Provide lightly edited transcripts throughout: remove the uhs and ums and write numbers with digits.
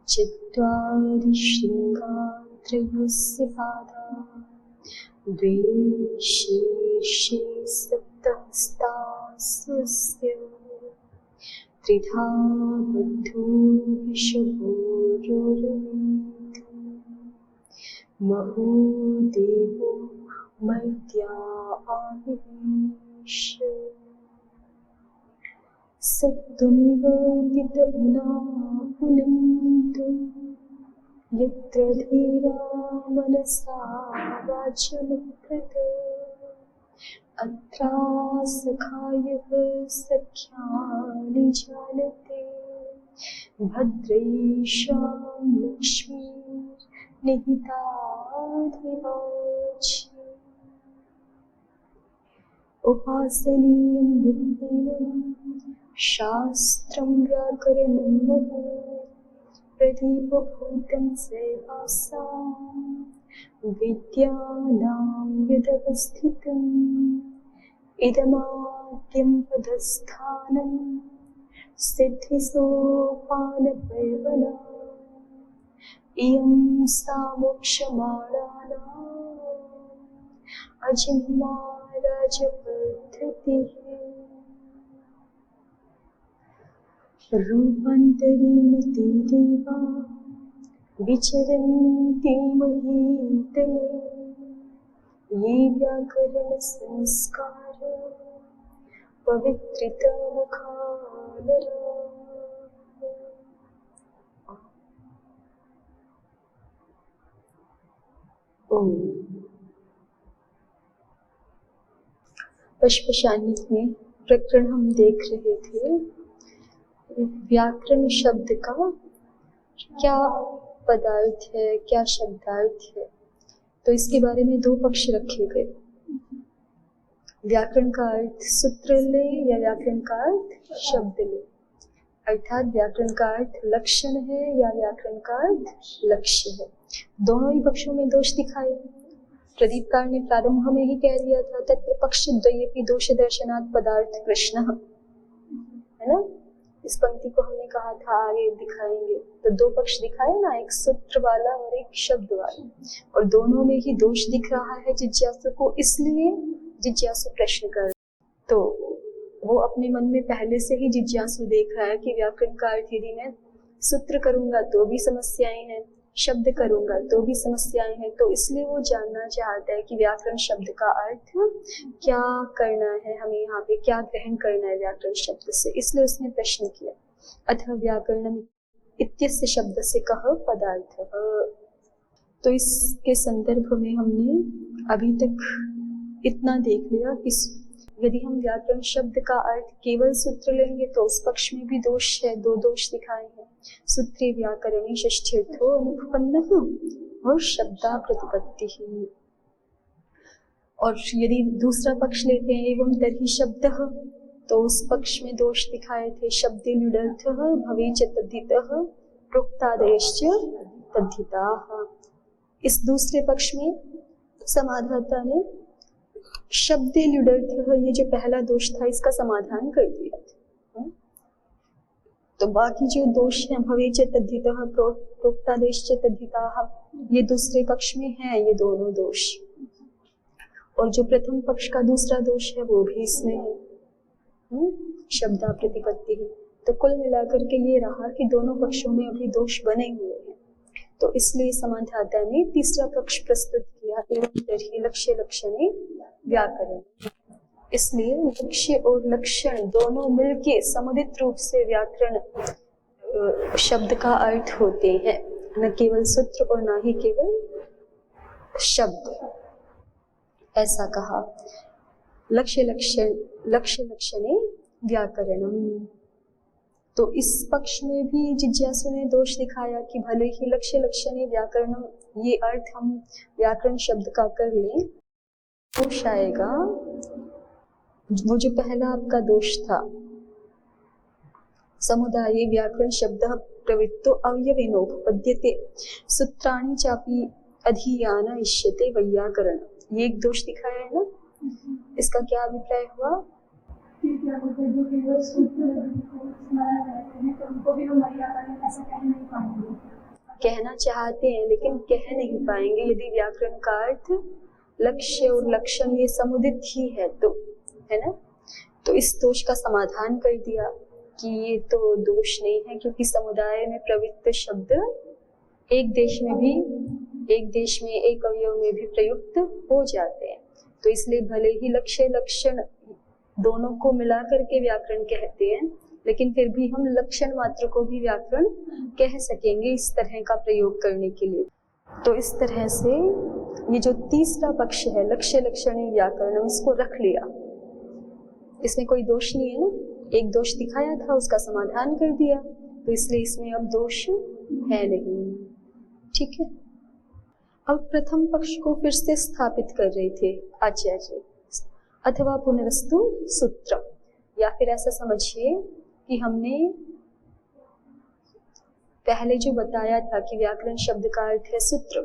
चत्वारि शृङ्गा त्रयस्य पादा द्वे शीर्षे सप्तहस्तास्य त्रिधा बद्धो वृषभोरुरवीत् महो देवो मर्त्या आविवेश सप्तमिव तितमुना पुनन्तु यत्र धीरा मनसा वाचमकृत अत्रासखायः सख्यानि जानते भद्रैषां लक्ष्मीर्निहिताधिवाचि उपासनीयं यत्नेन शास्त्रं व्याकरणं प्रदीपभूतं सेवासां विद्यानां यदवस्थितम् इदमाद्यं पदस्थानं सिद्धिसोपानपर्वणा इयं सा मोक्षमाणानाम् अजन्मा राजपद्धतिः रूपान्तरेण ते देवा विचरन्ति महीतले ये व्याकरणसंस्कार पवित्रितमुखानरा। पशुपशान्वित में प्रकरण हम देख रहे थे। व्याकरण शब्द का क्या पदार्थ है, क्या शब्दार्थ है, तो इसके बारे में दो पक्ष रखे गए। व्याकरण का अर्थ सूत्र ले या व्याकरण का अर्थ शब्द ले, अर्थात व्याकरण का अर्थ लक्षण है या व्याकरण का अर्थ लक्ष्य है। दोनों ही पक्षों में दोष दिखाए। प्रदीपकार ने प्रारंभ में ही कह दिया था तत्र पक्ष द्वयेपि दोष दर्शनात् पदार्थ प्रश्न, है ना। इस पंक्ति को हमने कहा था आगे दिखाएंगे, तो दो पक्ष दिखाए ना, एक सूत्र वाला और एक शब्द वाला, और दोनों में ही दोष दिख रहा है जिज्ञासु को। इसलिए जिज्ञासु प्रश्न कर, तो वो अपने मन में पहले से ही जिज्ञासु देख रहा है कि व्याकरण का अर्थ यदि मैं सूत्र करूंगा तो भी समस्याएं हैं, शब्द करूंगा तो भी समस्याएं हैं, तो इसलिए वो जानना चाहता है कि व्याकरण शब्द का अर्थ क्या करना है, हमें यहाँ पे क्या ग्रहण करना है व्याकरण शब्द से। इसलिए उसने प्रश्न किया अतः व्याकरणम इत्यस्य शब्द से कह पदार्थ। तो इसके संदर्भ में हमने अभी तक इतना देख लिया कि यदि हम व्याकरण शब्द का अर्थ केवल सूत्र लेंगे तो उस पक्ष में भी दोष है, दो दोष दिखाए हैं। सूत्रे व्याकरणे षष्ठ्यर्थो अनुपन्नः और शब्दा प्रतिपत्ति ही। और यदि दूसरा पक्ष लेते हैं एवं तर्हि शब्दः, तो उस पक्ष में दोष दिखाए थे शब्दे ल्युडर्थः भवेच्च तद्धितः प्रोक्तादयश्च तद्धिताः। इस दूसरे पक्ष में समाधाता ने शब्दे ल्युडर्थः, ये जो पहला दोष था इसका समाधान कर दिया था। तो बाकी जो दोष हैं भवेच्च तद्धितः प्रोक्तादयश्च तद्धिताः, ये दूसरे पक्ष में है ये दोनों दोष, और जो प्रथम पक्ष का दूसरा दोष है वो भी इसमें है, शब्दा प्रतिपत्ति ही। तो कुल मिलाकर के ये रहा कि दोनों पक्षों में अभी दोष बने हुए हैं। तो इसलिए समाधाता ने तीसरा पक्ष प्रस्तुत किया एवं तर्हि लक्ष्य लक्षणे व्याकरण। इसलिए लक्ष्य और लक्षण दोनों मिलके समुदित रूप से व्याकरण शब्द का अर्थ होते हैं, न केवल सूत्र और न ही केवल शब्द। ऐसा कहा लक्ष्य लक्षणे व्याकरणम। तो इस पक्ष में भी जिज्ञासु ने दोष दिखाया कि भले ही लक्ष्य लक्षणे व्याकरणम ये अर्थ हम व्याकरण शब्द का कर लें, दोष आएगा। वो जो पहला आपका दोष था समुदाये व्याकरण शब्द प्रवृत्तो अवयवेनोपपद्यते सूत्राणि चापि अधीयान इष्यते वैयाकरण, ये एक दोष दिखाया है ना। इसका क्या अभिप्राय हुआ? क्या बोलते हैं, जो केवल सूत्र को स्मरण रहते हैं तो उनको भी हम मर्यादा में ऐसा कह नहीं पाएंगे। कहना चाहते हैं लेकिन कह नहीं पाएंगे यदि व्याकरण का अर्थ लक्ष्य और लक्षण ये समुदित ही है तो, है ना। तो इस दोष का समाधान कर दिया कि ये तो दोष नहीं है, क्योंकि समुदाय में प्रवृत्त शब्द एक देश में एक अवयव में भी प्रयुक्त हो जाते हैं। तो इसलिए भले ही लक्ष्य लक्षण दोनों को मिला करके व्याकरण कहते हैं, लेकिन फिर भी हम लक्षण मात्र को भी व्याकरण कह सकेंगे इस तरह का प्रयोग करने के लिए। तो इस तरह से ये जो तीसरा पक्ष है लक्ष्य लक्षणी व्याकरण, इसको रख लिया, इसमें कोई दोष नहीं है ना। एक दोष दिखाया था, उसका समाधान कर दिया, तो इसलिए इसमें अब दोष है नहीं। ठीक है। अब प्रथम पक्ष को फिर से स्थापित कर रहे थे आचार्य, अथवा पुनरस्तु सूत्र, या फिर ऐसा समझिए कि हमने पहले जो बताया था कि व्याकरण शब्द का अर्थ है सूत्र,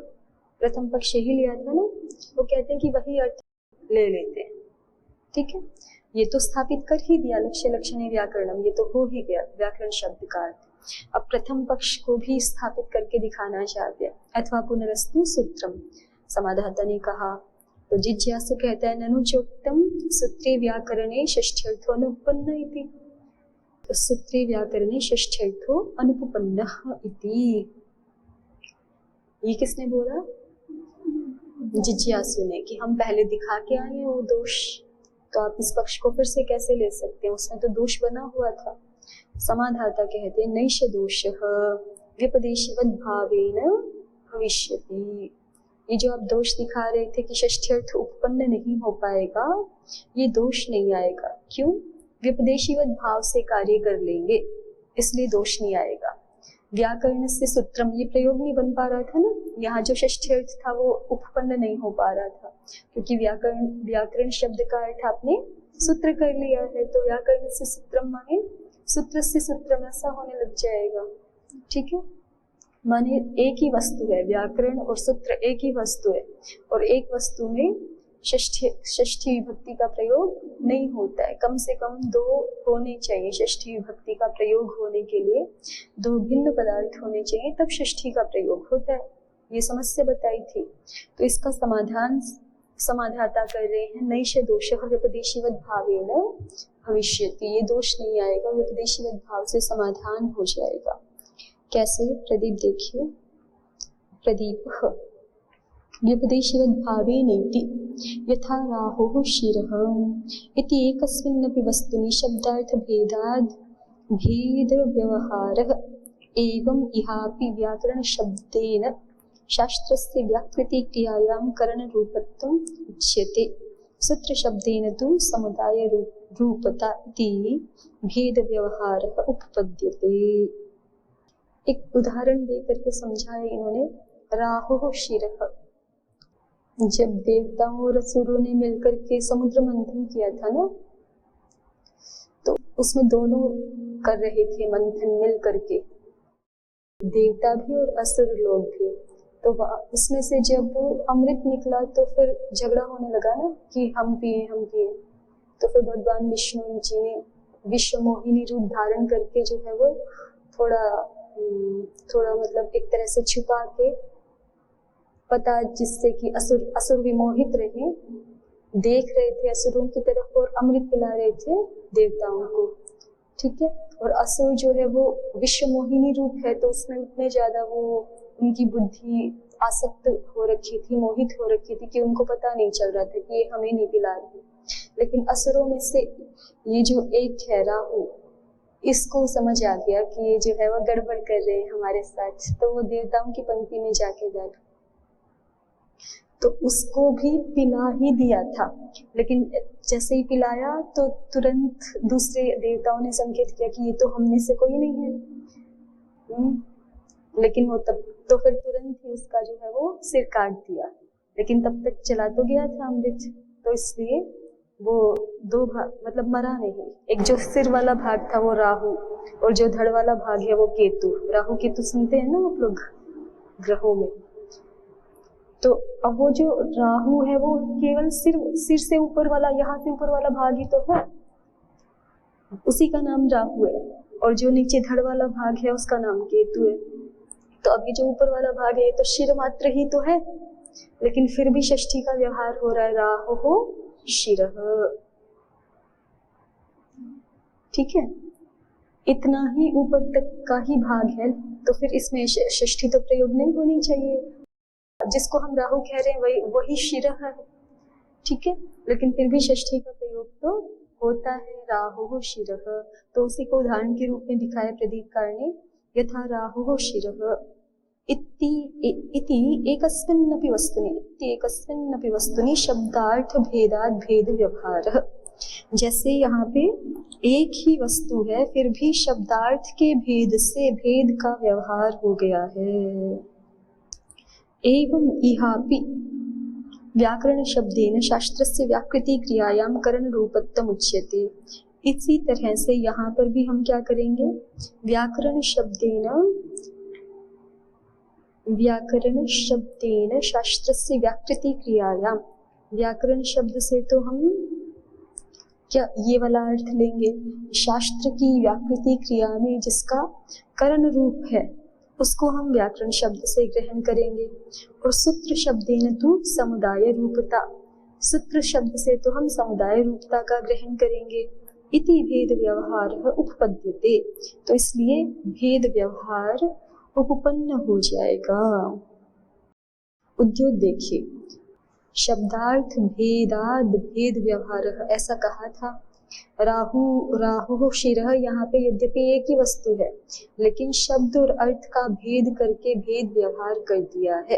प्रथम पक्ष ही लिया था ना, वो कहते हैं कि वही अर्थ ले लेते हैं। ठीक है, ये तो स्थापित कर ही दिया लक्ष्य लक्षणी व्याकरणम, ये तो हो ही गया व्याकरण शब्द का अर्थ। अब प्रथम पक्ष को भी स्थापित करके दिखाना चाहते हैं, अथवा पुनरस्तु सूत्रम। समाधाता ने कहा, तो जिज्ञासु कहता है ननु चोक्तम सूत्रे व्याकरणे षष्ठ्यर्थो अनुपन्न इति। तो सूत्रे व्याकरणे षष्ठ्यर्थो अनुपन्नः इति, ये किसने बोला? जिज्ञासु ने, कि हम पहले दिखा के आए हैं वो दोष, तो आप इस पक्ष को फिर से कैसे ले सकते हैं, उसमें तो दोष बना हुआ था। समाधाता कहते हैं नैष दोषः व्यपदेशिवद् भावेन भविष्यति। ये जो आप दोष दिखा रहे थे कि षष्ठ्यर्थ उपपन्न नहीं हो पाएगा, ये दोष नहीं आएगा। क्यों? व्यपदेशिवद् भाव से कार्य कर लेंगे, इसलिए दोष नहीं आएगा। व्याकरण से सूत्रम, ये प्रयोग नहीं बन पा रहा था ना, यहाँ जो षष्ठ्यर्थ था वो उपपन्न नहीं हो पा रहा था, क्योंकि व्याकरण शब्द का अर्थ आपने सूत्र कर लिया है। तो व्याकरण से सूत्रम माने सूत्र से सूत्रम, ऐसा होने लग जाएगा। ठीक है, माने एक ही वस्तु है, व्याकरण और सूत्र एक ही वस्तु है, और एक वस्तु में षष्ठी विभक्ति का प्रयोग नहीं होता है। कम से कम दो होने चाहिए, षष्ठी विभक्ति का प्रयोग होने के लिए दो भिन्न पदार्थ होने चाहिए, तब षष्ठी का प्रयोग होता है। ये समस्या बताई थी। तो इसका समाधान समाधाता कर रहे हैं नैष दोषः व्यपदेशिवद् भावेन भविष्यति। ये दोष नहीं आएगा, व्यपदेशिवद् भाव से समाधान हो जाएगा। कैसे? प्रदीप देखिए, प्रदीपः व्यपदेशिवद् भावेनेति यथा राहुः शिरः इति एकस्मिन्नपि वस्तुनि शब्दार्थ भेदाद् भेद व्यवहारः एवं इहापि व्याकरण शब्देन शास्त्रस्य व्याकृति क्रियायां करण रूपत्वम् उच्यते। सूत्र शब्देन तु समुदाय रूपता इति भेद व्यवहारः उपपद्यते। एक उदाहरण देकर के समझाया इन्होंने। राहुः शिरः, जब देवताओं और असुरों ने मिलकर के समुद्र मंथन किया था ना, तो उसमें दोनों कर रहे थे मंथन मिल करके, देवता भी और असुर लोग भी। तो उसमें से जब अमृत निकला तो फिर झगड़ा होने लगा ना कि हम पिए हम पिए। तो फिर भगवान विष्णु जी ने विश्व मोहिनी रूप धारण करके जो है वो थोड़ा मतलब एक तरह से छुपा के पता, जिससे कि असुर विमोहित रहे, देख रहे थे असुरों की तरफ और अमृत पिला रहे थे देवताओं को। ठीक है, और असुर जो है वो विश्व मोहिनी रूप है, तो उसमें उतने ज्यादा वो उनकी बुद्धि आसक्त हो रखी थी, मोहित हो रखी थी कि उनको पता नहीं चल रहा था कि ये हमें नहीं पिला रही। लेकिन असुरों में से ये जो एक है राहु, इसको समझ आ गया कि ये जो है वो गड़बड़ कर रहे हैं हमारे साथ, तो वो देवताओं की पंक्ति में जाके बैठ, तो उसको भी पिला ही दिया था। लेकिन जैसे ही पिलाया तो तुरंत दूसरे देवताओं ने संकेत किया कि ये तो हम में से कोई नहीं है। लेकिन वो तब तो फिर तुरंत ही उसका जो है वो सिर काट दिया, लेकिन तब तक चला तो गया था अमृत, तो इसलिए वो दो भाग मतलब मरा नहीं। एक जो सिर वाला भाग था वो राहु, और जो धड़ वाला भाग है वो केतु। राहु केतु सुनते हैं ना आप लोग ग्रहों में, तो अब वो जो राहु है वो केवल सिर से ऊपर वाला, यहाँ से ऊपर वाला भाग ही तो है, उसी का नाम राहु है। और जो नीचे धड़ वाला भाग है उसका नाम केतु है। तो अभी जो ऊपर वाला भाग है तो शिर मात्र ही तो है, लेकिन फिर भी षष्ठी का व्यवहार हो रहा है राहु हो शिरः। ठीक है, इतना ही ऊपर तक का ही भाग है, तो फिर इसमें षष्ठी तो प्रयोग नहीं होनी चाहिए। जिसको हम राहु कह रहे हैं वही शिरः है। ठीक है, लेकिन फिर भी षष्ठी का प्रयोग तो होता है राहु शिरः। तो उसी को उदाहरण के रूप में दिखाया प्रदीपकार ने, यथा राहु शिरः इति एकस्मिन्नपि वस्तुनि शब्दार्थ भेदात् भेद व्यवहारः। जैसे यहाँ पे एक ही वस्तु है फिर भी शब्दार्थ के भेद से भेद का व्यवहार हो गया है। एवं इहापि व्याकरण शब्देन शास्त्रस्य व्याकृति क्रियायां करण रूपत्वम् उच्यते। इसी तरह से यहाँ पर भी हम क्या करेंगे, व्याकरण शब्देन शास्त्रस्य व्याकृति क्रियायां, व्याकरण शब्द से तो हम क्या ये वाला अर्थ लेंगे, शास्त्र की व्याकृति क्रिया में जिसका करण रूप है उसको हम व्याकरण शब्द से ग्रहण करेंगे। और सूत्र शब्देन तु समुदाय रूपता, सूत्र शब्द से तो हम समुदाय रूपता का ग्रहण करेंगे। इति भेद व्यवहार उपपद्यते, तो इसलिए भेद व्यवहार उपपन्न हो जाएगा। उद्योग देखिए, शब्दार्थ भेदाद भेद व्यवहार ऐसा कहा था। राहु शिरः, यहाँ पे यद्यपि एक ही वस्तु है लेकिन शब्द और अर्थ का भेद करके भेद व्यवहार कर दिया है।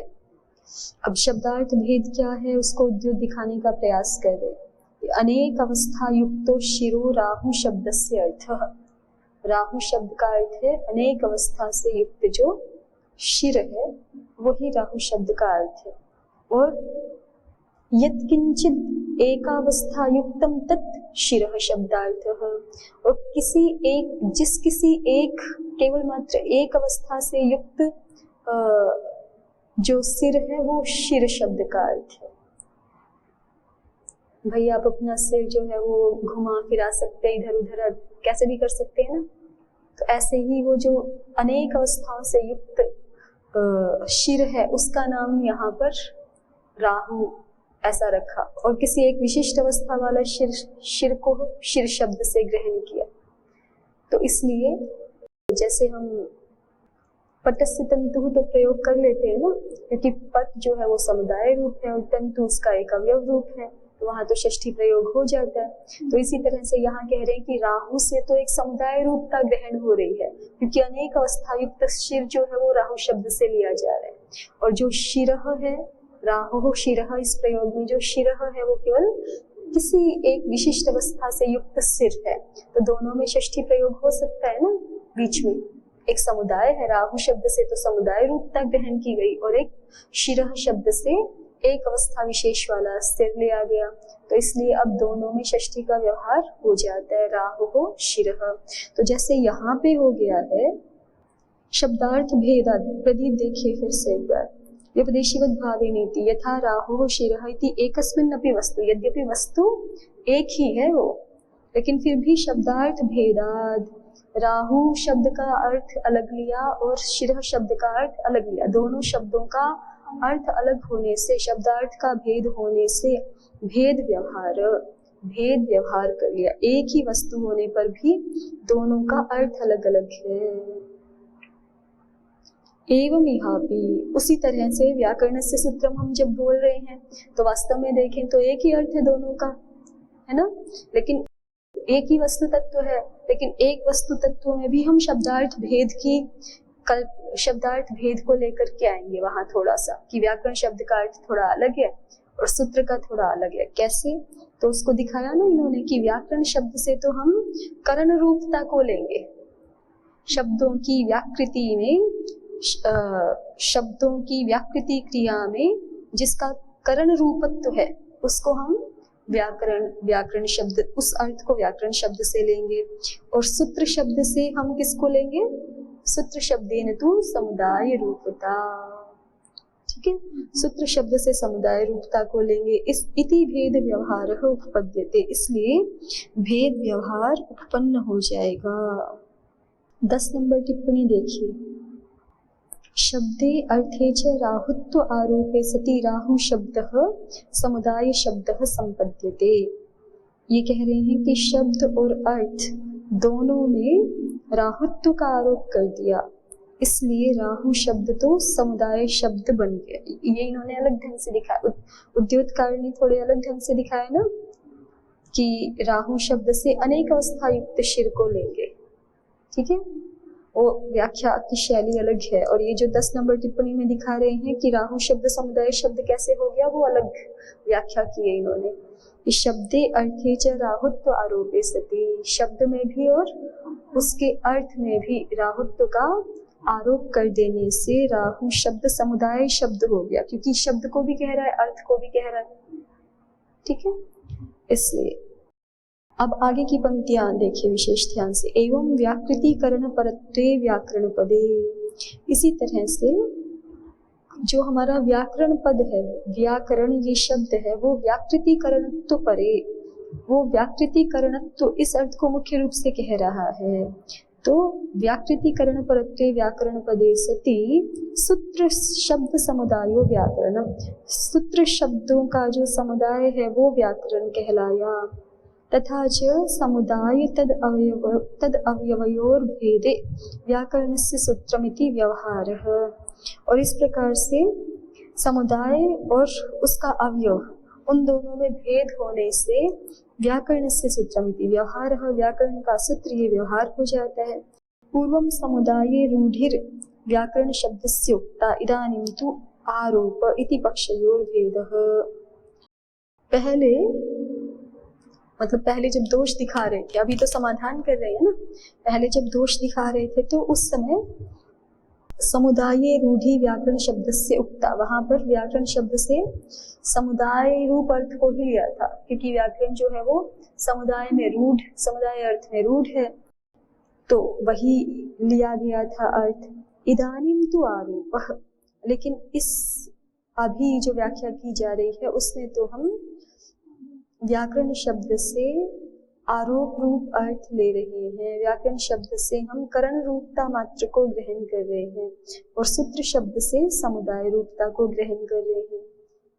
अब शब्दार्थ भेद क्या है उसको उद्योग दिखाने का प्रयास कर रहे। अनेक अवस्था युक्तो शिरो राहु शब्दस्य अर्थः, राहु शब्द का अर्थ है अनेक अवस्था से युक्त जो शिर है वही राहु शब्द का अर्थ है। और यत्किंचित एकावस्था युक्तम तत् शिरः शब्दार्थः, और किसी एक केवल मात्र एक अवस्था से युक्त जो सिर है वो शिर शब्द का अर्थ है। भाई आप अपना सिर जो है वो घुमा फिरा सकते हैं, इधर उधर कैसे भी कर सकते हैं ना, तो ऐसे ही वो जो अनेक अवस्थाओं से युक्त शिर है उसका नाम यहाँ पर राहु ऐसा रखा, और किसी एक विशिष्ट अवस्था वाला शिर को शिर शब्द से ग्रहण किया। तो इसलिए जैसे हम पटस्य तंतु तो प्रयोग कर लेते हैं ना, क्योंकि पट जो है वो समुदाय रूप है और तंतु उसका एक अवयव रूप है, तो वहां तो षष्ठी प्रयोग हो जाता है। तो इसी तरह से यहाँ कह रहे हैं कि राहु से तो एक समुदाय रूपता ग्रहण हो रही है, क्योंकि अनेक अवस्था युक्त शिर जो है वो राहु शब्द से लिया जा रहा है। और जो शिरः है, राहु शिरः, इस प्रयोग में जो शिरः है वो केवल किसी एक विशिष्ट अवस्था से युक्त सिर है, तो दोनों में षष्ठी प्रयोग हो सकता है ना। बीच में एक समुदाय है, राहु शब्द से तो समुदाय रूपता ग्रहण की गई, और एक शिरः शब्द से एक अवस्था विशेष वाला सिर लिया गया, तो इसलिए अब दोनों में षष्ठी का व्यवहार हो जाता है राहु शिरः। तो जैसे यहाँ पे हो गया है शब्दार्थ भेदा, प्रदीप देखिए फिर से एक बार, व्यपदेशीवत भावेनेति यथा राहु शिरः इति एकस्मिन्नपि वस्तु, यद्यपि वस्तु एक ही है वो, लेकिन फिर भी शब्दार्थ भेदाद, राहु शब्द का अर्थ अलग लिया और शिरः शब्द का अर्थ अलग लिया, दोनों शब्दों का अर्थ अलग होने से, शब्दार्थ का भेद होने से भेद व्यवहार कर लिया। एक ही वस्तु होने पर भी दोनों का अर्थ अलग अलग है। एवं इहापि, उसी तरह से व्याकरण से सूत्रम हम जब बोल रहे हैं तो वास्तव में देखें तो एक ही अर्थ है दोनों का, है ना, लेकिन एक ही वस्तु तत्व है, लेकिन एक वस्तु तत्व में भी हम शब्दार्थ भेद को लेकर के आएंगे वहां थोड़ा सा, कि व्याकरण शब्द का अर्थ थोड़ा अलग है और सूत्र का थोड़ा अलग है। कैसे, तो उसको दिखाया ना इन्होंने कि व्याकरण शब्द से तो हम करण रूपता को लेंगे, शब्दों की व्याकृति में, शब्दों की व्याकृति क्रिया में जिसका करण रूपत्व है उसको हम व्याकरण शब्द, उस अर्थ को व्याकरण शब्द से लेंगे। और सूत्र शब्द से हम किसको लेंगे, सूत्र शब्देन तु समुदाय रूपता। ठीक है। सूत्र शब्द से समुदाय रूपता को लेंगे। इस इति भेद व्यवहार उपपद्यते, इसलिए भेद व्यवहार उत्पन्न हो जाएगा। 10 नंबर टिप्पणी देखिए। शब्दे अर्थे च राहुत्व आरोपे सति राहु शब्दः समुदाय शब्दः संपद्यते। ये कह रहे हैं कि शब्द और अर्थ दोनों में राहुत्व का आरोप कर दिया, इसलिए राहु शब्द तो समुदाय शब्द बन गया। ये इन्होंने अलग ढंग से दिखाया, उद्योतकार ने थोड़े अलग ढंग से दिखाया ना, कि राहु शब्द से अनेक अवस्था युक्त शिर को लेंगे। ठीक है, वो व्याख्या की शैली अलग है। और ये जो 10 नंबर टिप्पणी में दिखा रहे हैं कि राहु शब्द समुदाय शब्द कैसे हो गया, वो अलग व्याख्या की है इन्होंने। इस शब्दे अर्थे च राहुत्व आरोपे सति, शब्द में भी और उसके अर्थ में भी राहुत्व का आरोप कर देने से राहु शब्द समुदाय शब्द हो गया, क्योंकि शब्द को भी कह रहा है, अर्थ को भी कह रहा है। ठीक है, इसलिए अब आगे की पंक्तियां देखिए विशेष ध्यान से। एवं व्याकृतीकरण परत्वे व्याकरण पदे, इसी तरह से जो हमारा व्याकरण पद है, व्याकरण ये शब्द है, वो व्याकृतीकरणत्व परे, वो व्याकृतीकरणत्व इस अर्थ को मुख्य रूप से कह रहा है। तो व्याकृतीकरण परत्वे व्याकरण पदे सति सूत्र शब्द समुदायो व्याकरणम, सूत्र शब्दों का जो समुदाय है वो व्याकरण कहलाया। तथा च समुदाय तद अवयवयोर भेदे व्याकरणस्य सूत्रमिति व्यवहारः, और इस प्रकार से समुदाय और उसका अवयव उन दोनों में भेद होने से व्याकरणस्य सूत्रमिति व्यवहारः, व्याकरण का सूत्र ये व्यवहार हो जाता है। पूर्वम समुदाये रूढ़िर व्याकरण शब्दस्य उक्ता इदानीं तु आरोप इति पक्षयोर भेदः। पहले जब दोष दिखा रहे थे, अभी तो समाधान कर रहे हैं ना, पहले जब दोष दिखा रहे थे तो उस समय समुदाय रूढ़ी व्याकरण शब्द से उक्ता, वहां पर व्याकरण शब्द से समुदाय रूप अर्थ को ही लिया था, क्योंकि व्याकरण जो है वो समुदाय में रूढ़, समुदाय अर्थ में रूढ़ है, तो वही लिया गया था अर्थ। इदानीं तु आरोप, लेकिन इस अभी जो व्याख्या की जा रही है उसमें तो हम व्याकरण शब्द से आरोप रूप अर्थ ले रहे हैं, व्याकरण शब्द से हम करण रूपता मात्र को ग्रहण कर रहे हैं और सूत्र शब्द से समुदाय रूपता को ग्रहण कर रहे हैं।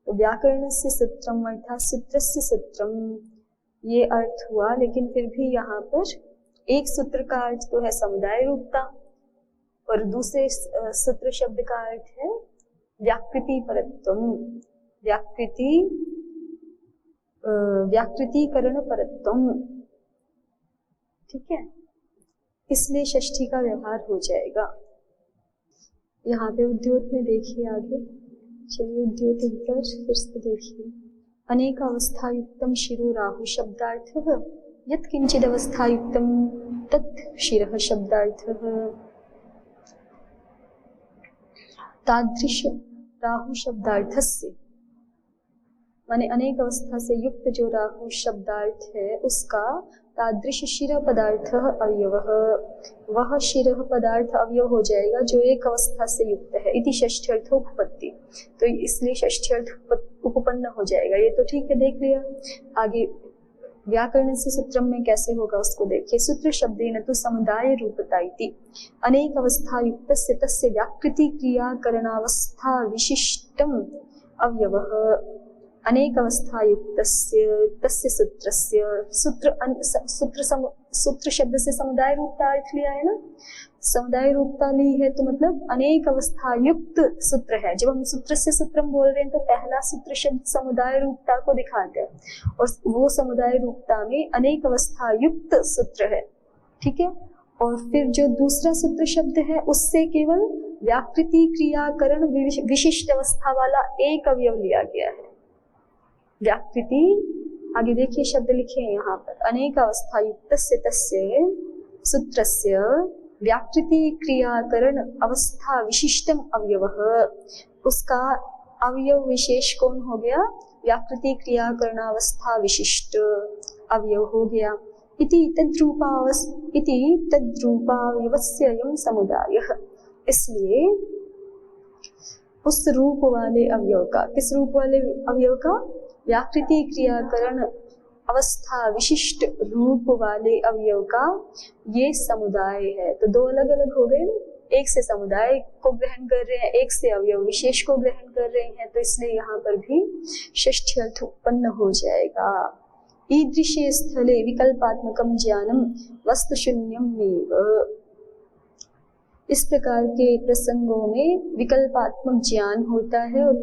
तो व्याकरण से सूत्रम अर्थात सूत्र से सूत्रम ये अर्थ हुआ, लेकिन फिर भी यहाँ पर एक सूत्र का अर्थ तो है समुदाय रूपता और दूसरे सूत्र शब्द का अर्थ है व्याकृति परत्वम, व्याकृतीकरण परत्वम। ठीक है, इसलिए षष्ठी का व्यवहार हो जाएगा। यहाँ पे उद्योत में देखिए आगे, चलिए उद्योत एक बार फिर से देखिए। अनेक अवस्था युक्तम शिरो राहु शब्दार्थः यत् किंचिद अवस्था युक्तम तत् शिरः शब्दार्थः। तादृश राहु शब्दार्थस्य माने अनेक अवस्था से युक्त जो राहु शब्दार्थ है उसका तादृश शिर पदार्थ अवयवः, वह शिर पदार्थ अवयव हो जाएगा जो एक अवस्था से युक्त है। इति षष्ठ्यर्थ उपपत्ति, तो इसलिए षष्ठ्यर्थ उपपन्न हो जाएगा। ये तो ठीक है, देख लिया। आगे व्याकरण से सूत्रम में कैसे होगा उसको देखिए। सूत्र शब्देन तु समुदाय रूपता इति अनेक अवस्था युक्त से तस्य व्याकृति क्रिया करणावस्था विशिष्टम अवयवः। अनेक अवस्था युक्त तस्य सूत्र शब्द से समुदाय रूपता अर्थ लिया है ना, समुदाय रूपता ली है तो मतलब अनेक अवस्था युक्त सूत्र है। जब हम सूत्र से सूत्रम बोल रहे हैं तो पहला सूत्र शब्द समुदाय रूपता को दिखाते हैं और वो समुदाय रूपता में अनेक अवस्था युक्त सूत्र है। ठीक है, और फिर जो दूसरा सूत्र शब्द है उससे केवल व्याकृति क्रियाकरण विशिष्ट अवस्था वाला एक अवयव लिया गया है। व्याकृति, आगे देखिए शब्द लिखे हैं यहाँ पर, अनेक अवस्था युक्त तस्य सूत्रस्य व्याकृति क्रियाकरण अवस्था विशिष्टम अवयवः, उसका अवयव विशेष कौन हो गया? व्याकृति क्रियाकरण अवस्था विशिष्ट अवयव हो गया। इति तद्रूपावयवस्य अयं समुदायः, इसलिए उस रूप वाले अवयव का, किस रूप वाले अवयव का? व्याकृति क्रियाकरण अवस्था विशिष्ट रूप वाले अवयव का ये समुदाय है। तो दो अलग अलग हो गए ना, एक से समुदाय को ग्रहण कर रहे हैं, एक से अवयव विशेष को ग्रहण कर रहे हैं, तो इसलिए यहाँ पर भी षष्ठी अर्थ उत्पन्न हो जाएगा। ईदृशे स्थले विकल्पात्मकम ज्ञानम वस्तुशून्यमेव। इस प्रकार के प्रसंगों में विकल्पात्मक ज्ञान होता है, और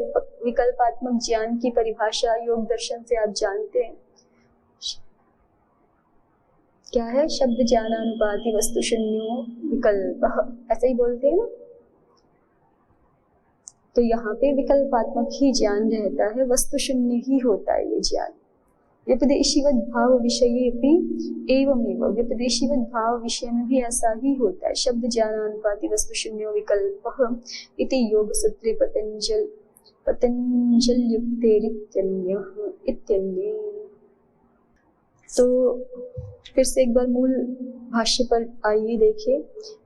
विकल्पात्मक ज्ञान की परिभाषा योग दर्शन से आप जानते हैं क्या है? शब्द ज्ञानानुपाति वस्तु शून्यो विकल्प, ऐसे ही बोलते हैं ना। तो यहाँ पे विकल्पात्मक ही ज्ञान रहता है, वस्तु शून्य ही होता है ये ज्ञान। व्यपदेशीवत भाव विषये भी एवमेव, व्यपदेशीवत भाव विषय में भी ऐसा ही होता है। शब्द ज्ञानानुपाति वस्तु शून्यो विकल्प इति योग सूत्रे पतंजल युक्तेरित्यन्यः इत्यन्ये। तो फिर से एक बार मूल भाष्य पर आइए देखिए।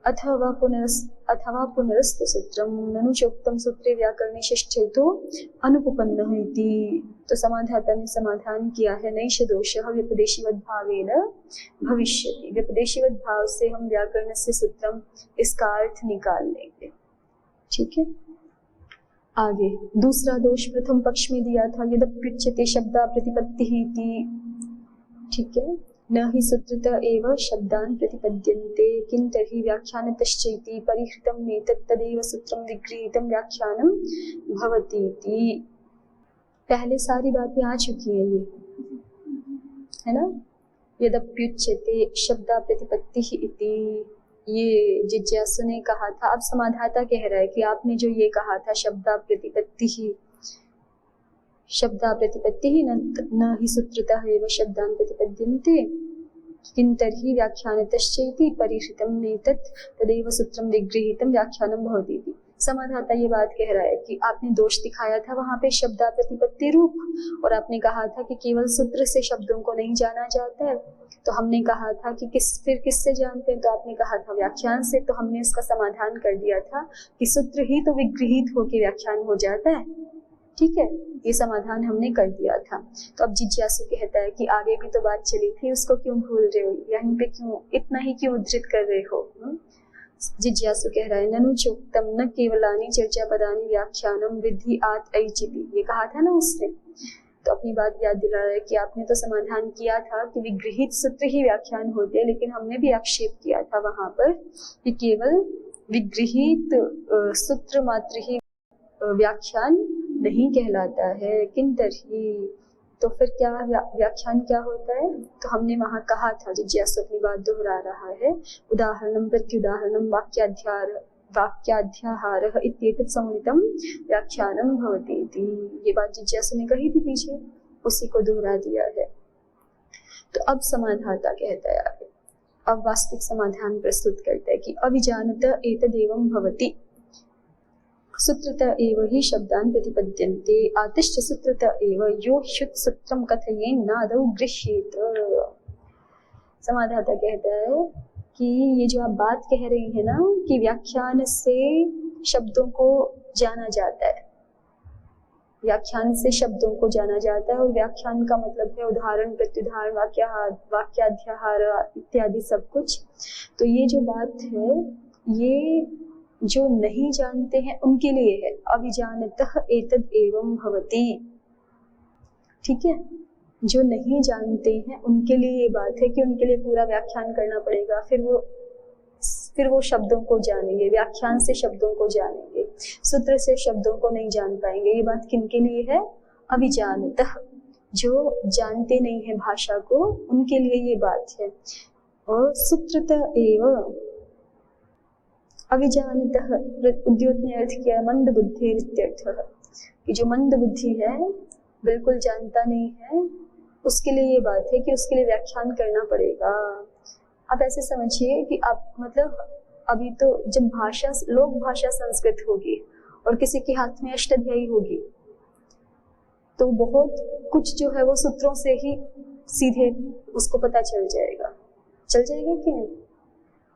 अथवा पुनरस्त सूत्रम ननु चोक्तम सूत्रे व्याकरणे षष्ठ्यर्थो अनुपपन्नः इति। तो समाधाता ने समाधान किया है, नैष दोषः व्यपदेशीवद् भावेन भविष्यति। व्यपदेशीवद् भाव से हम व्याकरण से सूत्रम इसका अर्थ निकाल लेंगे। ठीक है, आगे दूसरा दोष प्रथम पक्ष में दिया था, यदप्युच्यते शब्दा प्रतिपत्तिः इति। ठीक है, न हि सूत्रत एव शब्दान् प्रतिपद्यन्ते किं तर्हि व्याख्यानतश्चैति परिहृतं नेतत् तदेव सूत्रं विगृहीतं व्याख्यानं भवतीति। पहले सारी बातें आ चुकी है, ये है ना। यदप्युच्यते शब्दा प्रतिपत्तिः इति, ये जिज्ञासु ने कहा था। अब समाधाता कह रहा है कि आपने जो ये कहा था शब्दा प्रतिपत्तिः न हि सूत्रतः एव शब्दान् प्रतिपद्यन्ते किं तर्हि व्याख्यानतश्चैति परिहृतं नेतत् तदेव सूत्रं विगृहीतं व्याख्यानं भवति। समाधाता ये बात कह रहा है कि आपने दोष दिखाया था वहां पे शब्दा प्रतिपत्ति रूप, और आपने कहा था कि केवल सूत्र से शब्दों को नहीं जाना जाता है। तो हमने कहा था कि किससे जानते हैं? तो आपने कहा था व्याख्यान से। तो हमने इसका समाधान कर दिया था कि सूत्र ही तो विगृहीत होकर व्याख्यान हो जाता है। ठीक है, ये समाधान हमने कर दिया था। तो अब जिज्ञासु कहता है कि आगे भी तो बात चली थी, उसको क्यों भूल रहे हो? यहीं पे क्यों इतना ही क्यों उद्धृत कर रहे हो? जिज्ञासु कह रहा है, ननु चोक्तम न केवलानि चर्चा पदानि व्याख्यानम विद्धि आत ऐचिति। ये कहा था ना उसने। तो अपनी बात याद दिला रहा है कि आपने तो समाधान किया था कि विगृहीत सूत्र ही व्याख्यान होते हैं, लेकिन हमने भी आक्षेप किया था वहां पर कि केवल विगृहीत सूत्र मात्र ही व्याख्यान नहीं कहलाता है। किन तर्हि, तो फिर क्या व्याख्यान क्या होता है? तो हमने वहां कहा था, जिज्ञासु अपनी बात दोहरा रहा है, उदाहरणम प्रत्युदाहरणम वाक्याध्याहारः इत्येतत् समुदितं व्याख्यानं भवति इति। ये बात जिज्ञासु ने कही थी पीछे, उसी को दोहरा दिया है। तो अब समाधाता कहता है आगे, अब वास्तविक समाधान प्रस्तुत करता है कि अविजानत एतदेवं भवति सूत्रत एव हि शब्दान् प्रतिपद्यन्ते आतिष्ठ सूत्रत एव यो शुद्ध सूत्रम कथयेन नादौ गृह्येत। समाधाता कहता है कि ये जो आप बात कह रही है ना कि व्याख्यान से शब्दों को जाना जाता है, व्याख्यान से शब्दों को जाना जाता है, और व्याख्यान का मतलब है उदाहरण प्रत्युदाहरण वाक्याध्याहार इत्यादि सब कुछ। तो ये जो बात है ये जो नहीं जानते हैं उनके लिए है, अविजानतः एतद् एवं भवति। ठीक है, जो नहीं जानते हैं उनके लिए ये बात है कि उनके लिए पूरा व्याख्यान करना पड़ेगा, फिर वो शब्दों को जानेंगे, व्याख्यान से शब्दों को जानेंगे, सूत्र से शब्दों को नहीं जान पाएंगे। ये बात किनके लिए है? अविजानतः, जो जानते नहीं है भाषा को, उनके लिए ये बात है। और सूत्रत एव अविजानतः उद्योत ने अर्थ किया मंद बुद्धि इत्यर्थः, कि जो मंद बुद्धि है, बिल्कुल जानता नहीं है, उसके लिए ये बात है कि उसके लिए व्याख्यान करना पड़ेगा। आप ऐसे समझिए कि आप मतलब अभी तो जब लोक भाषा संस्कृत होगी और किसी के हाथ में अष्टाध्यायी होगी, तो बहुत कुछ जो है वो सूत्रों से ही सीधे उसको पता चल जाएगा कि नहीं?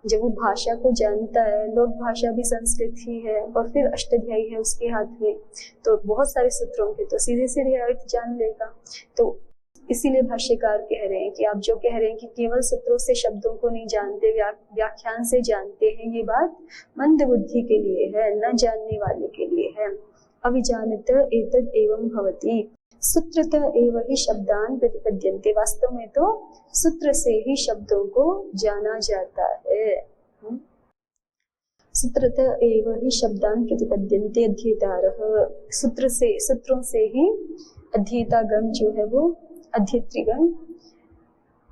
जब वो भाषा को जानता है, लोक भाषा भी संस्कृत ही है और फिर अष्टाध्यायी है उसके हाथ में, तो बहुत सारे सूत्रों के तो सीधे सीधे अर्थ जान लेगा। तो इसीलिए भाष्यकार कह रहे हैं कि आप जो कह रहे हैं कि केवल सूत्रों से शब्दों को नहीं जानते, व्याख्यान से जानते हैं, ये बात मंद बुद्धि के लिए है, न जानने वाले के लिए है। अविजानत एतद एवं भवति सूत्रत एव ही शब्दान प्रतिपद्यन्ते। वास्तव में तो सूत्र से ही शब्दों को जाना जाता है। सूत्रत एव ही शब्दान प्रतिपद्यन्ते अध्येतारः। सूत्रों से ही अध्येतागण जो है वो अध्येत्रीगण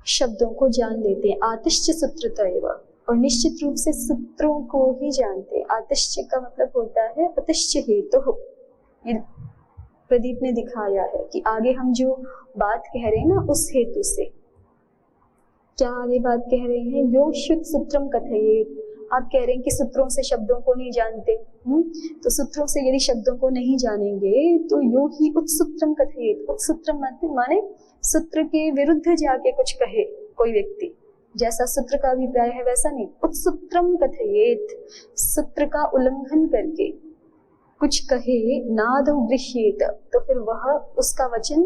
शब्दों को जान लेते हैं। आतिश्च सूत्रत एव, और निश्चित रूप से सूत्रों को ही जानते हैं। आतिश्च का मतलब होता है अतिश्च हेतु। ये प्रदीप ने दिखाया है कि आगे हम जो बात कह रहे हैं ना, उस हेतु से क्या आगे बात कह रहे हैं, यो शुद्ध सूत्रम कथयेत। आप कह रहे हैं कि सूत्रों से शब्दों को नहीं जानते, तो सूत्रों से यदि शब्दों को नहीं जानेंगे तो यो ही उत्सूत्रम कथयेत। उत्सूत्रम माने सूत्र के विरुद्ध जाके कुछ कहे कोई व्यक्ति, जैसा सूत्र का अभिप्राय है वैसा नहीं। उत्सूत्रम कथयेत, सूत्र का उल्लंघन करके कुछ कहे, नाद गृह्येत, तो फिर वह उसका वचन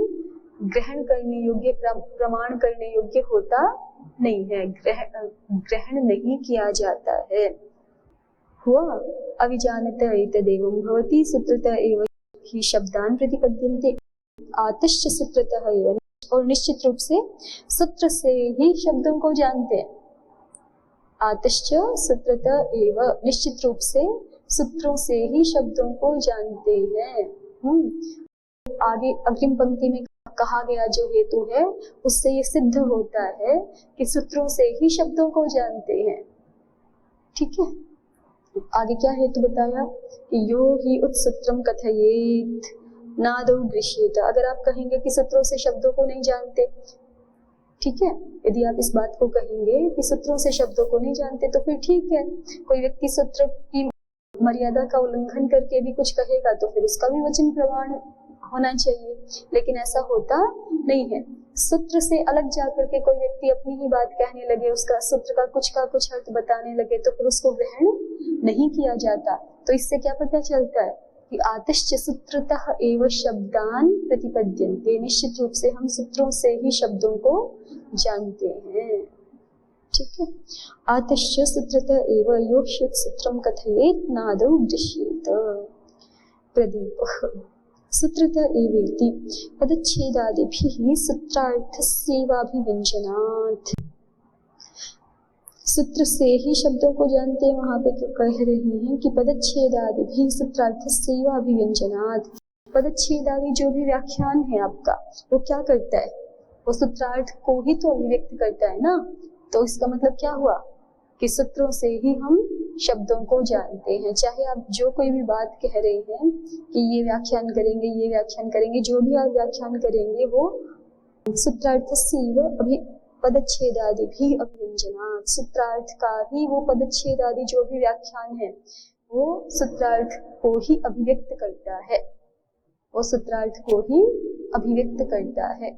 ग्रहण करने योग्य, प्रमाण करने योग्य होता नहीं है, ग्रहण नहीं किया जाता है। हुआ अविजानत एतदेवं भवति सूत्रत एव ही शब्दान प्रतिपद्यन्ते आतिश्च सूत्रतः एव, और निश्चित रूप से सूत्र से ही शब्दों को जानते हैं। आतिश्च सूत्रतः एव, निश्चित रूप से सूत्रों से ही शब्दों को जानते हैं। आगे अग्रिम पंक्ति में कहा गया जो हेतु है उससे ये सिद्ध होता है कि सूत्रों से ही शब्दों को जानते हैं। ठीक है, आगे क्या हेतु बताया कि यो ही उत्सूत्रम कथयेत नादौ गृह्येत। अगर आप कहेंगे कि सूत्रों से शब्दों को नहीं जानते, ठीक है, यदि आप इस बात को कहेंगे कि सूत्रों से शब्दों को नहीं जानते तो फिर ठीक है, कोई व्यक्ति सूत्र की मर्यादा का उल्लंघन करके भी कुछ कहेगा तो फिर उसका भी वचन प्रमाण होना चाहिए, लेकिन ऐसा होता नहीं है। सूत्र से अलग जाकर के कोई व्यक्ति अपनी ही बात कहने लगे, उसका सूत्र का कुछ अर्थ बताने लगे तो फिर उसको ग्रहण नहीं किया जाता। तो इससे क्या पता चलता है कि आतिश्च सूत्रतः एव शब्दान प्रतिपद्यन्ते, निश्चित रूप से हम सूत्रों से ही शब्दों को जानते हैं। ठीक है, आतिश्च सूत्रतः एव यो शुद्ध सूत्रम कथयेत नादौ गृह्येत। प्रदीप सूत्रतः एवेति पदच्छेदादिभिः सूत्रार्थस्यैवाभिव्यञ्जनात्। सूत्र से ही शब्दों को जानते हैं, वहां पे क्यों कह रहे हैं कि पदच्छेदादिभिः सूत्रार्थस्यैवाभिव्यञ्जनात्। पदच्छेदादि जो भी व्याख्यान है आपका, वो क्या करता है, वो सूत्रार्थ को ही तो अभिव्यक्त करता है ना। तो इसका मतलब क्या हुआ कि सूत्रों से ही हम शब्दों को जानते हैं। चाहे आप जो कोई भी बात कह रहे हैं कि ये व्याख्यान करेंगे, ये व्याख्यान करेंगे, जो भी आप व्याख्यान करेंगे वो सूत्रार्थस्यैव पदच्छेदादिभिः अभिव्यञ्जनात्, सूत्रार्थ का ही वो पदच्छेदादि जो भी व्याख्यान है वो सूत्रार्थ को ही अभिव्यक्त करता है, वो सूत्रार्थ को ही अभिव्यक्त करता है।